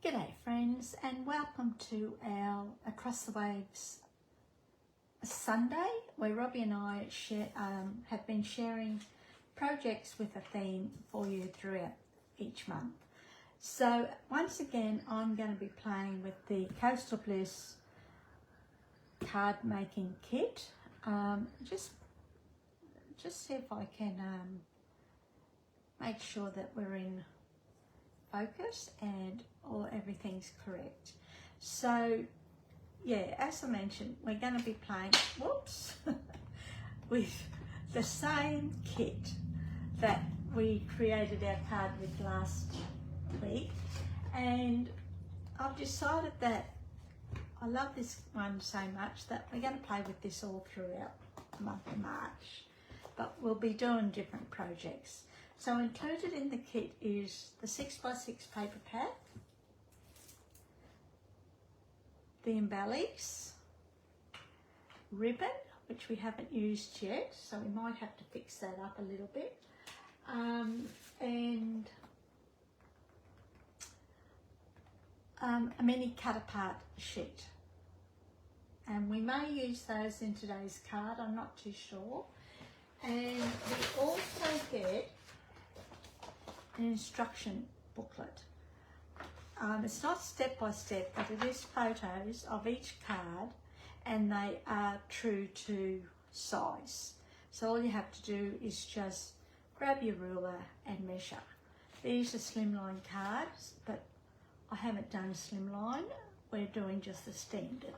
G'day friends, and welcome to our Across the Waves Sunday, where Robbie and I have been sharing projects with a theme for you throughout each month. So once again, I'm going to be playing with the Coastal Bliss card making kit. Just see if I can make sure that we're in focus and everything's correct. So yeah, as I mentioned, we're going to be playing with the same kit that we created our card with last week, and I've decided that I love this one so much that we're going to play with this all throughout the month of March, but we'll be doing different projects. So included in the kit is the 6x6 paper pack, the embellies, ribbon, which we haven't used yet, so we might have to fix that up a little bit, and a mini cut apart sheet. And we may use those in today's card, I'm not too sure. And we also get an instruction booklet. It's not step by step, but it is photos of each card, and they are true to size. So all you have to do is just grab your ruler and measure. These are slimline cards, but I haven't done slimline. We're doing just the standard.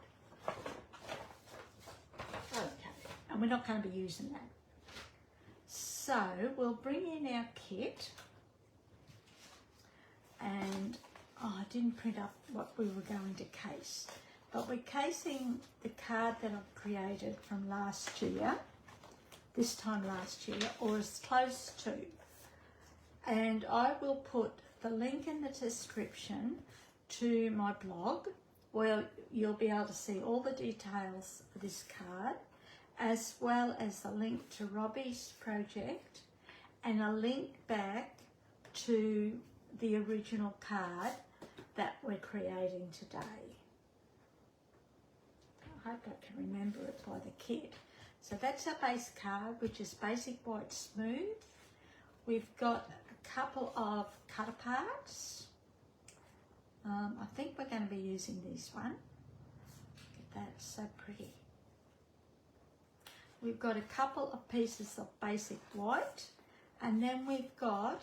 Okay, and we're not going to be using that. So we'll bring in our kit, and I didn't print up what we were going to case, but we're casing the card that I've created from last year, this time last year, or as close to. And I will put the link in the description to my blog, where you'll be able to see all the details of this card, as well as the link to Robbie's project and a link back to the original card that we're creating today. I hope I can remember it by the kit. So that's our base card, which is basic white smooth. We've got a couple of cut aparts. I think we're going to be using this one. Look at that, so pretty. We've got a couple of pieces of basic white, and then we've got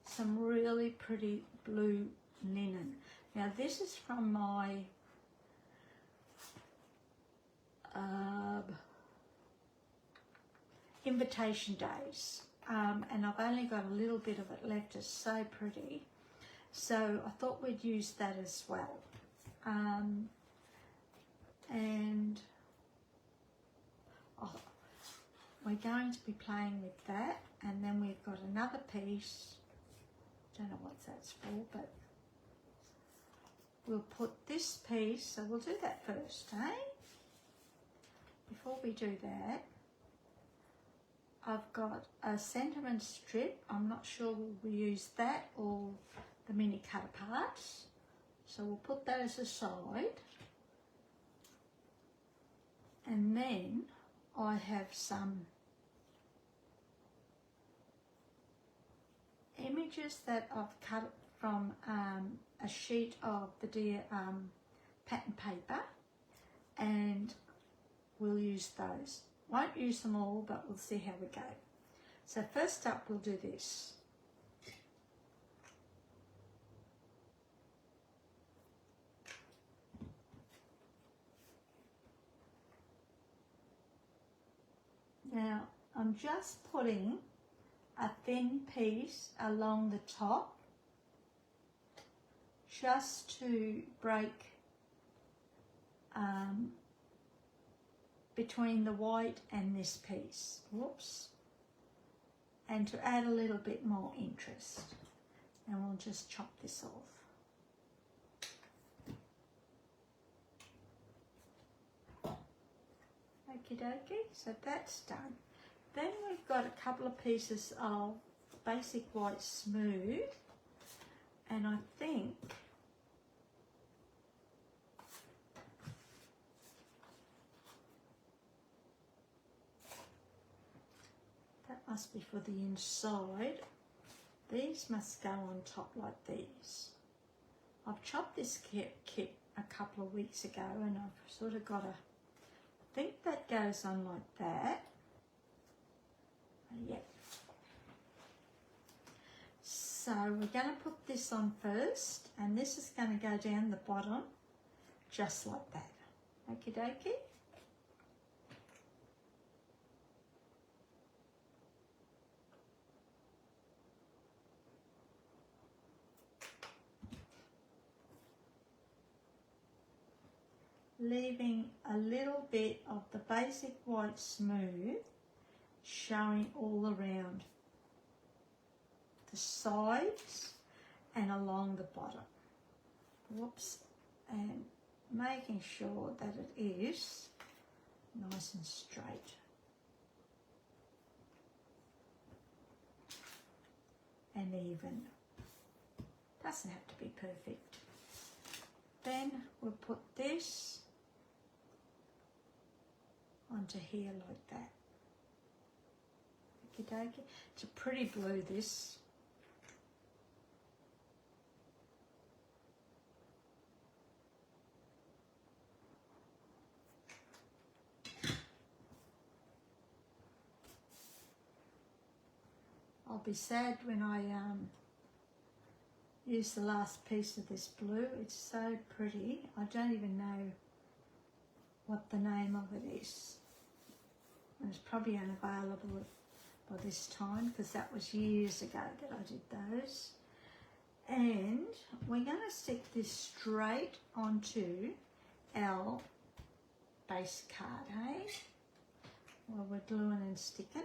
some really pretty blue linen. Now this is from my invitation days, and I've only got a little bit of it left. It's so pretty, so I thought we'd use that as well. And we're going to be playing with that, and then we've got another piece. Don't know what that's for, but we'll put this piece, so we'll do that first, eh? Before we do that, I've got a sentiment strip. I'm not sure we'll use that or the mini cut aparts, so we'll put those aside. And then I have some images that I've cut from a sheet of the deer pattern paper, and we'll use those. Won't use them all, but we'll see how we go. So first up, we'll do this. Now I'm just putting a thin piece along the top, just to break between the white and this piece, whoops, and to add a little bit more interest. And we'll just chop this off. Okie dokie, so that's done. Then we've got a couple of pieces of basic white smooth, and I think must be for the inside. These must go on top like these. I've chopped this kit a couple of weeks ago and I've sort of got I think that goes on like that. Yep. So we're going to put this on first, and this is going to go down the bottom just like that. Okie dokie. Leaving a little bit of the basic white smooth showing all around the sides and along the bottom. Whoops. And making sure that it is nice and straight. And even. Doesn't have to be perfect. Then we'll put this onto here like that. Okie dokie. It's a pretty blue, this. I'll be sad when I use the last piece of this blue. It's so pretty. I don't even know what the name of it is. And it's probably unavailable by this time because that was years ago that I did those. And we're going to stick this straight onto our base card, hey? While we're gluing and sticking.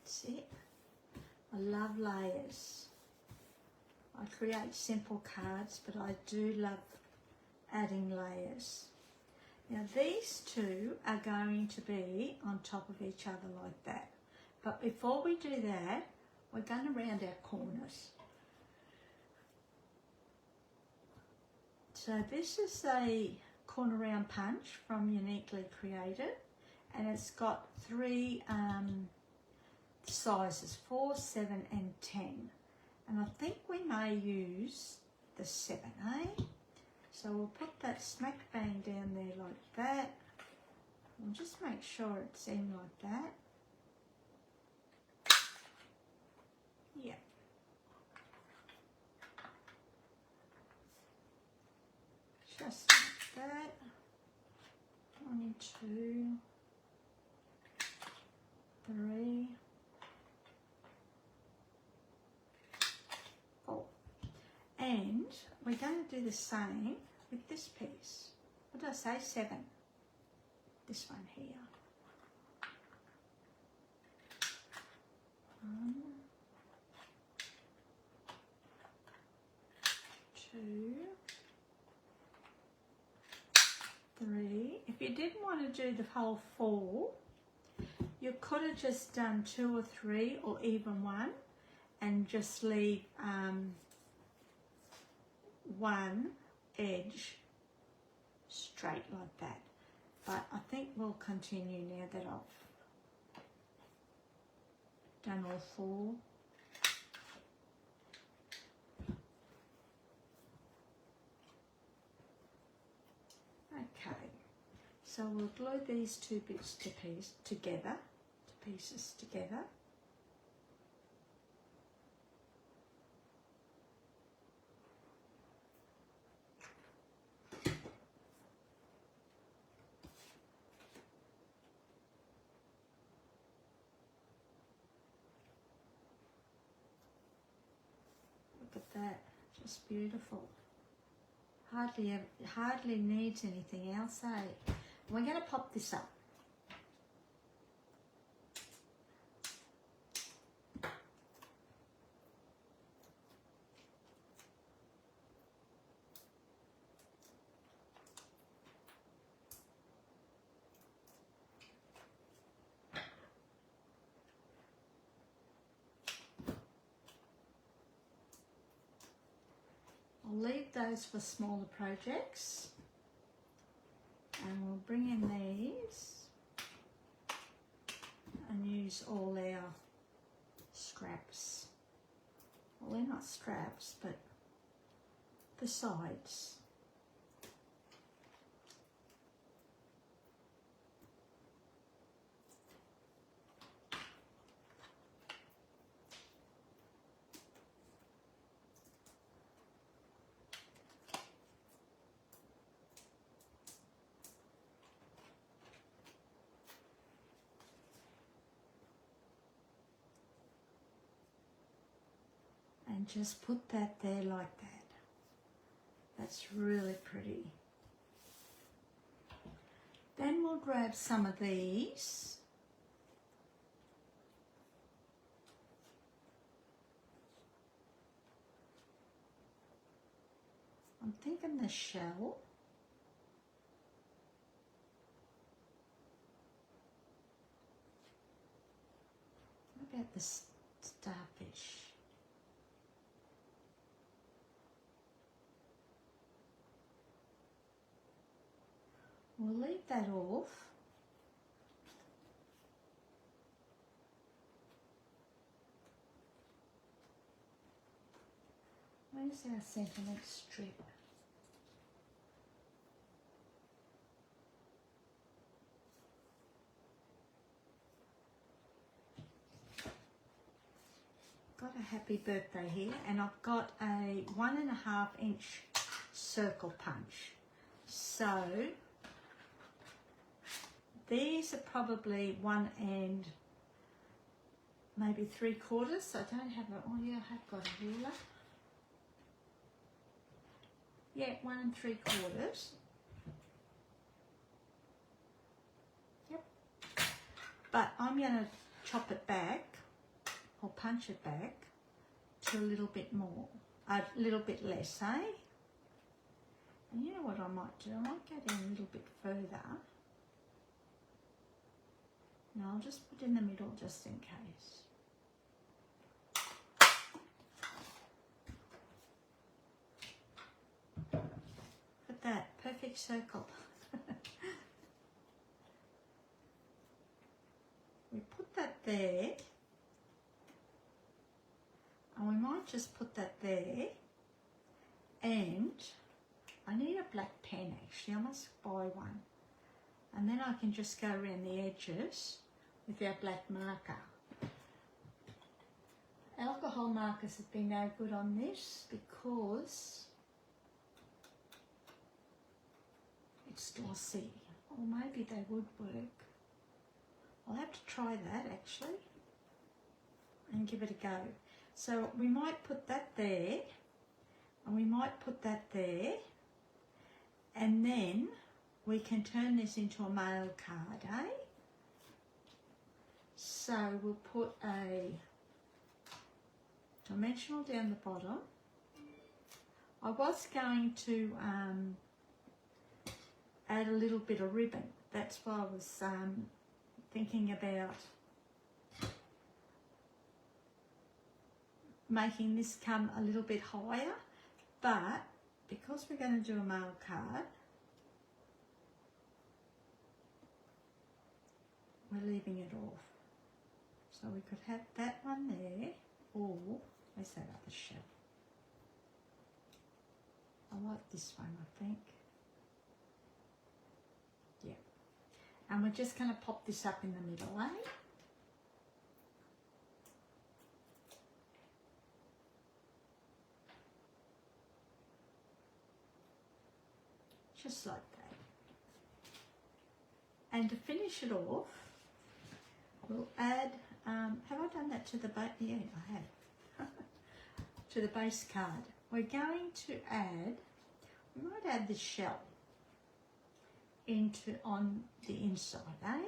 That's it. I love layers. I create simple cards, but I do love adding layers. Now these two are going to be on top of each other like that. But before we do that, we're going to round our corners. So this is a corner round punch from Uniquely Created, and it's got three sizes, 4, 7 and 10. And I think we may use the 7, eh? So we'll put that smack bang down there like that. And just make sure it's in like that. Yeah. Just like that. 1, 2, 3, 4. And we're going to do the same with this piece. What did I say? 7. This one here. 1, 2, 3. If you didn't want to do the whole 4, you could have just done 2 or 3 or even 1 and just leave one edge straight like that. But I think we'll continue now that I've done all 4. Okay, so we'll glue these two bits to pieces together. Look at that, just beautiful. Hardly needs anything else, eh? We're going to pop this up. I'll leave those for smaller projects, and we'll bring in these and use all our scraps. Well, they're not scraps, but the sides. And just put that there like that. That's really pretty. Then we'll grab some of these. I'm thinking the shell. What about the starfish? We'll leave that off. Where's our sentiment strip? Got a happy birthday here, and I've got a 1.5 inch circle punch. So these are probably 1 and maybe 3/4. I don't have a, oh yeah, I have got a ruler. Yeah, 1 3/4. Yep. But I'm going to chop it back or punch it back to a little bit more, a little bit less, eh? And you know what I might do? I might go down a little bit further. No, I'll just put in the middle just in case. Look at that, perfect circle. We put that there, and we might just put that there, and I need a black pen actually, I must buy one. And then I can just go around the edges with our black marker. Alcohol markers have been no good on this because it's glossy. Or maybe they would work. I'll have to try that actually and give it a go. So we might put that there, and we might put that there, and then we can turn this into a mail card, eh? So we'll put a dimensional down the bottom. I was going to add a little bit of ribbon. That's why I was thinking about making this come a little bit higher, but because we're going to do a mail card, we're leaving it off. So we could have that one there, or where's that other shell? I like this one, I think. Yeah. And we're just going to pop this up in the middle, eh? Just like that. And to finish it off, we'll add, have I done that to the base? Yeah, I have. To the base card. We're going to add, we might add the shell on the inside, eh?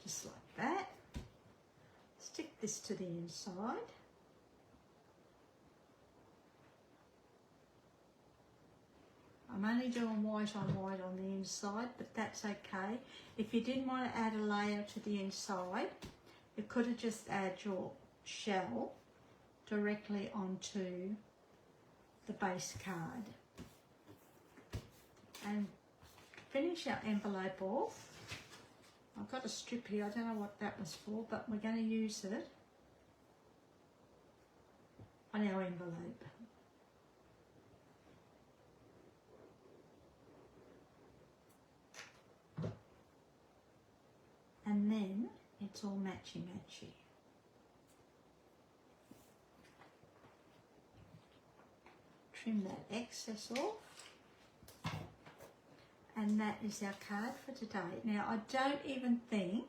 Just like that. Stick this to the inside. I'm only doing white on the inside, but that's okay. If you didn't want to add a layer to the inside, you could have just added your shell directly onto the base card. And finish our envelope off. I've got a strip here, I don't know what that was for, but we're going to use it on our envelope. And then it's all matchy-matchy. Trim that excess off. And that is our card for today. Now, I don't even think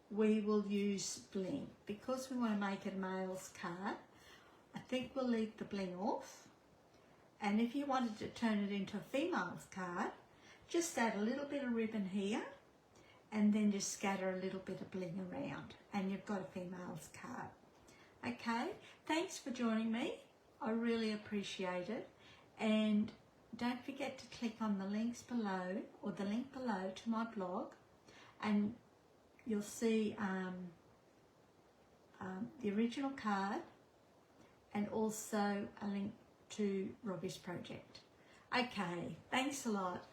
we will use bling because we want to make it a male's card. I think we'll leave the bling off. And if you wanted to turn it into a female's card, just add a little bit of ribbon here and then just scatter a little bit of bling around and you've got a female's card. Okay, thanks for joining me. I really appreciate it. And don't forget to click on the links below or the link below to my blog, and you'll see the original card and also a link to Robbie's project. Okay, thanks a lot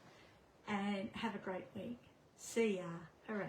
and have a great week. See ya. Hooray.